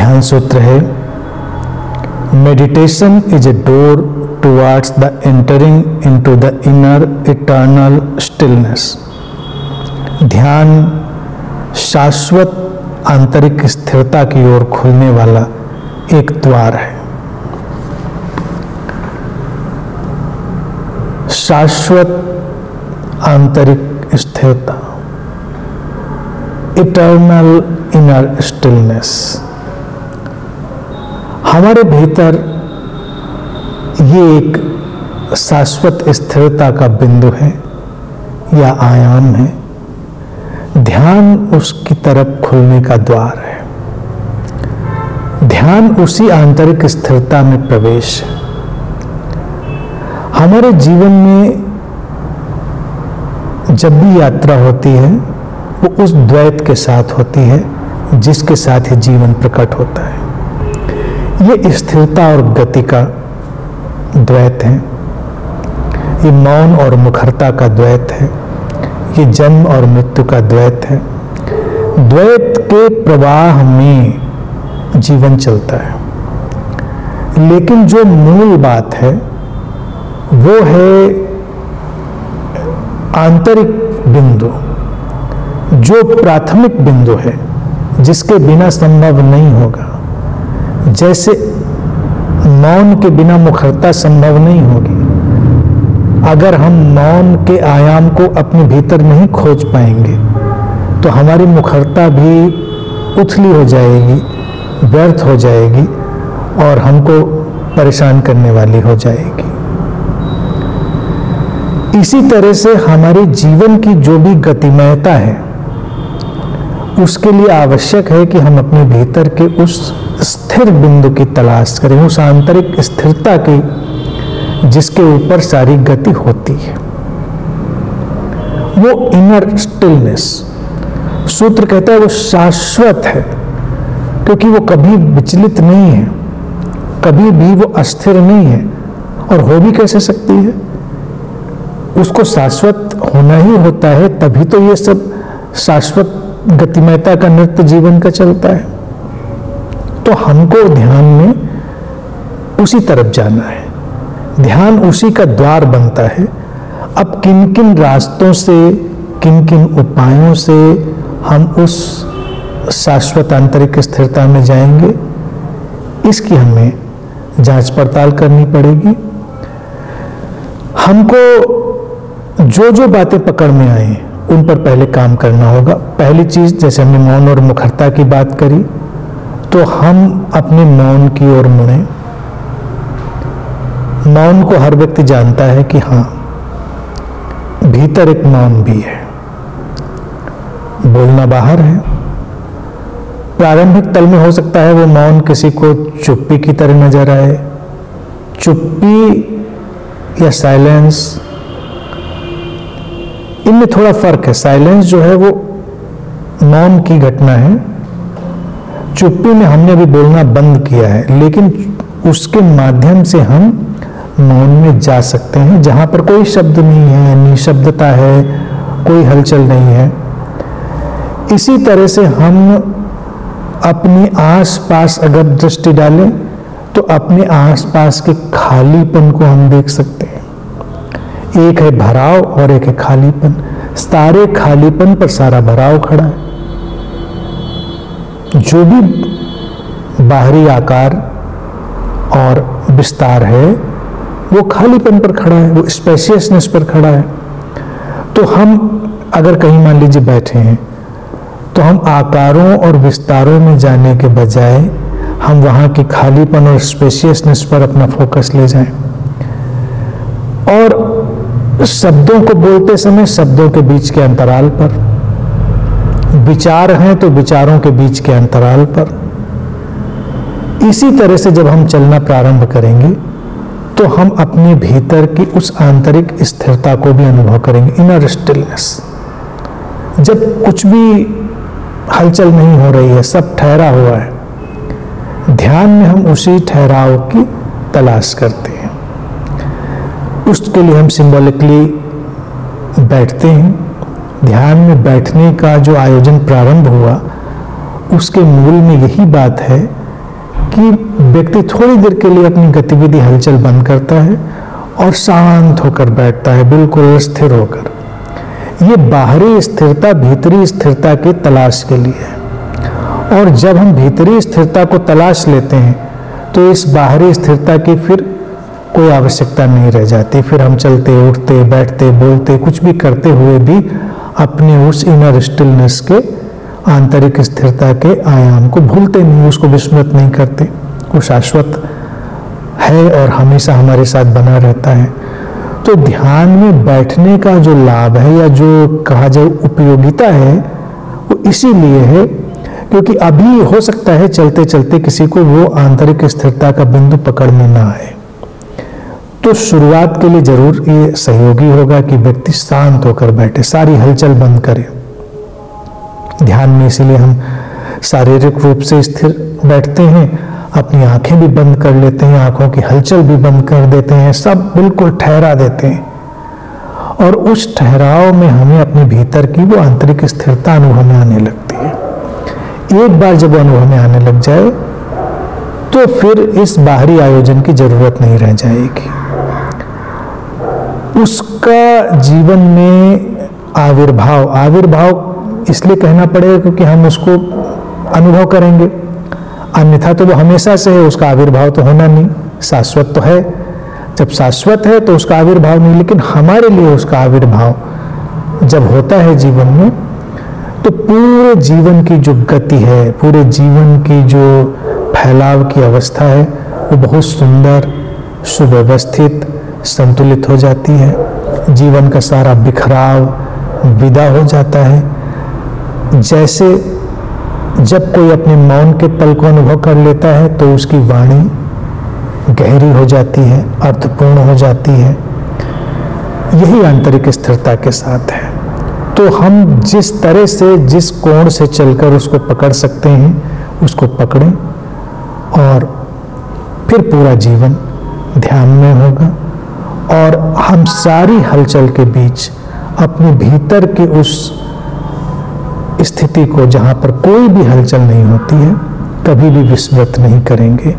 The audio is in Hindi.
ध्यान सूत्र है, meditation is a door towards the entering into the inner eternal stillness. ध्यान शाश्वत आंतरिक स्थिरता की ओर खुलने वाला एक द्वार है। शाश्वत आंतरिक स्थिरता, इटर्नल इनर स्टिलनेस। हमारे भीतर ये एक शाश्वत स्थिरता का बिंदु है या आयाम है। ध्यान उसकी तरफ खुलने का द्वार है। ध्यान उसी आंतरिक स्थिरता में प्रवेश है। हमारे जीवन में जब भी यात्रा होती है वो उस द्वैत के साथ होती है जिसके साथ ये जीवन प्रकट होता है। ये स्थिरता और गति का द्वैत है, ये मौन और मुखरता का द्वैत है, ये जन्म और मृत्यु का द्वैत है। द्वैत के प्रवाह में जीवन चलता है, लेकिन जो मूल बात है वो है आंतरिक बिंदु, जो प्राथमिक बिंदु है जिसके बिना संभव नहीं होगा। जैसे मौन के बिना मुखरता संभव नहीं होगी। अगर हम मौन के आयाम को अपने भीतर नहीं खोज पाएंगे तो हमारी मुखरता भी उथली हो जाएगी, व्यर्थ हो जाएगी और हमको परेशान करने वाली हो जाएगी। इसी तरह से हमारे जीवन की जो भी गतिमयता है उसके लिए आवश्यक है कि हम अपने भीतर के उस स्थिर बिंदु की तलाश करें, उस आंतरिक स्थिरता की जिसके ऊपर सारी गति होती है। वो इनर स्टिलनेस, सूत्र कहता है वो शाश्वत है, क्योंकि वो कभी विचलित नहीं है, कभी भी वो अस्थिर नहीं है। और हो भी कैसे सकती है? उसको शाश्वत होना ही होता है, तभी तो ये सब शाश्वत गतिमयता का नृत्य जीवन का चलता है। तो हमको ध्यान में उसी तरफ जाना है। ध्यान उसी का द्वार बनता है। अब किन किन रास्तों से, किन किन उपायों से हम उस शाश्वत आंतरिक स्थिरता में जाएंगे, इसकी हमें जांच पड़ताल करनी पड़ेगी। हमको जो जो बातें पकड़ में आए उन पर पहले काम करना होगा। पहली चीज, जैसे हमने मौन और मुखरता की बात करी, तो हम अपने मौन की ओर मुड़े। मौन को हर व्यक्ति जानता है कि हाँ, भीतर एक मौन भी है, बोलना बाहर है। प्रारंभिक तल में हो सकता है वो मौन किसी को चुप्पी की तरह नजर आए। चुप्पी या साइलेंस, इनमें थोड़ा फर्क है। साइलेंस जो है वो मौन की घटना है। चुप्पी में हमने अभी बोलना बंद किया है, लेकिन उसके माध्यम से हम मौन में जा सकते हैं, जहां पर कोई शब्द नहीं है, निशब्दता है, कोई हलचल नहीं है। इसी तरह से हम अपने आसपास अगर दृष्टि डालें तो अपने आसपास के खालीपन को हम देख सकते हैं। एक है भराव और एक है खालीपन। सारे खालीपन पर सारा भराव खड़ा है। जो भी बाहरी आकार और विस्तार है वो खालीपन पर खड़ा है, वो स्पेशियसनेस पर खड़ा है। तो हम अगर कहीं मान लीजिए बैठे हैं तो हम आकारों और विस्तारों में जाने के बजाय हम वहां के खालीपन और स्पेशियसनेस पर अपना फोकस ले जाएं। और शब्दों को बोलते समय शब्दों के बीच के अंतराल पर, विचार हैं तो विचारों के बीच के अंतराल पर। इसी तरह से जब हम चलना प्रारंभ करेंगे तो हम अपने भीतर की उस आंतरिक स्थिरता को भी अनुभव करेंगे, इनर स्टिलनेस। जब कुछ भी हलचल नहीं हो रही है, सब ठहरा हुआ है, ध्यान में हम उसी ठहराव की तलाश करते हैं। उसके लिए हम सिंबॉलिकली बैठते हैं। ध्यान में बैठने का जो आयोजन प्रारंभ हुआ उसके मूल में यही बात है कि व्यक्ति थोड़ी देर के लिए अपनी गतिविधि हलचल बंद करता है और शांत होकर बैठता है, बिल्कुल स्थिर होकर। ये बाहरी स्थिरता भीतरी स्थिरता की तलाश के लिए है। और जब हम भीतरी स्थिरता को तलाश लेते हैं तो इस बाहरी स्थिरता की फिर कोई आवश्यकता नहीं रह जाती। फिर हम चलते उठते बैठते बोलते कुछ भी करते हुए भी अपने उस इनर स्टिलनेस के आंतरिक स्थिरता के आयाम को भूलते नहीं, उसको विस्मृत नहीं करते। वो शाश्वत है और हमेशा हमारे साथ बना रहता है। तो ध्यान में बैठने का जो लाभ है या जो कहा जाए उपयोगिता है वो इसीलिए है क्योंकि अभी हो सकता है चलते चलते किसी को वो आंतरिक स्थिरता का बिंदु पकड़ में ना आए। तो शुरुआत के लिए जरूर ये सहयोगी होगा कि व्यक्ति शांत होकर बैठे, सारी हलचल बंद करे। ध्यान में इसीलिए हम शारीरिक रूप से स्थिर बैठते हैं, अपनी आंखें भी बंद कर लेते हैं, आंखों की हलचल भी बंद कर देते हैं, सब बिल्कुल ठहरा देते हैं। और उस ठहराव में हमें अपने भीतर की वो आंतरिक स्थिरता अनुभव में आने लगती है। एक बार जब अनुभव में आने लग जाए तो फिर इस बाहरी आयोजन की जरूरत नहीं रह जाएगी। उसका जीवन में आविर्भाव इसलिए कहना पड़ेगा क्योंकि हम उसको अनुभव करेंगे, अन्यथा तो वो हमेशा से है, उसका आविर्भाव तो होना नहीं। शाश्वत तो है, जब शाश्वत है तो उसका आविर्भाव नहीं, लेकिन हमारे लिए उसका आविर्भाव जब होता है जीवन में तो पूरे जीवन की जो गति है, पूरे जीवन की जो फैलाव की अवस्था है वो बहुत सुंदर, सुव्यवस्थित, संतुलित हो जाती है। जीवन का सारा बिखराव विदा हो जाता है। जैसे जब कोई अपने मौन के पल को अनुभव कर लेता है तो उसकी वाणी गहरी हो जाती है, अर्थपूर्ण हो जाती है। यही आंतरिक स्थिरता के साथ है। तो हम जिस तरह से, जिस कोण से चलकर उसको पकड़ सकते हैं उसको पकड़ें और फिर पूरा जीवन ध्यान में होगा। और हम सारी हलचल के बीच अपने भीतर की उस स्थिति को, जहां पर कोई भी हलचल नहीं होती है, कभी भी विस्मृत नहीं करेंगे।